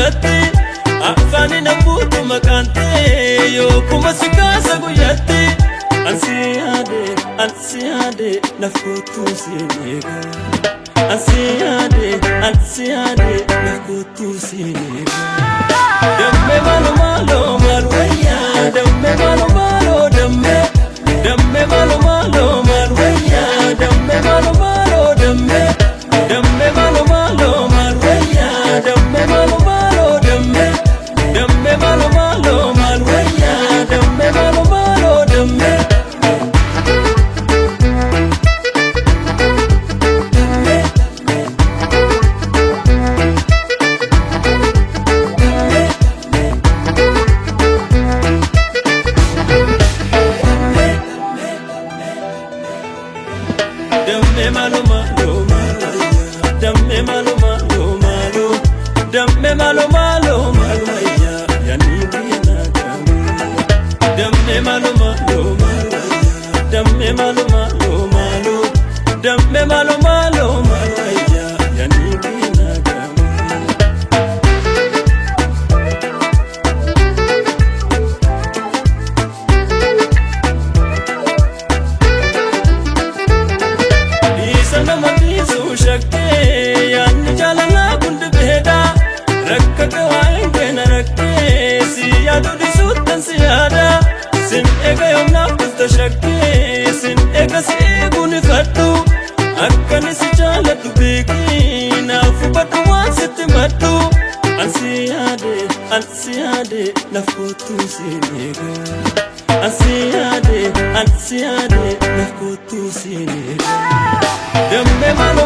irratti afaan nabuutu maqaante yoo kuma si kaasa guyyatti ansi yaade nafkootu sineega ansi yaade nafkootu sineega damme malo malo malwaya damme malo malo damme malo malo malwaya damme malo malo damme malo malo malwaya damme malo malo damme malo malo malwaya damme malo malo damme damme malo malo damme malo malo malo damme malo malo malwaya yani bina damme malo malo damme malo malo malo damme malo malo malwaya yani bina shakte yani jalala kund beheda rakkate wain kena rakke si yadu disuttan si yada sin ega yomna kusta shakke sin ega si guni fattu akkani si jalatu beki na fubatu wasit matu ansi yade nafkotu sinega ansi yade nafkotu sinega damme malo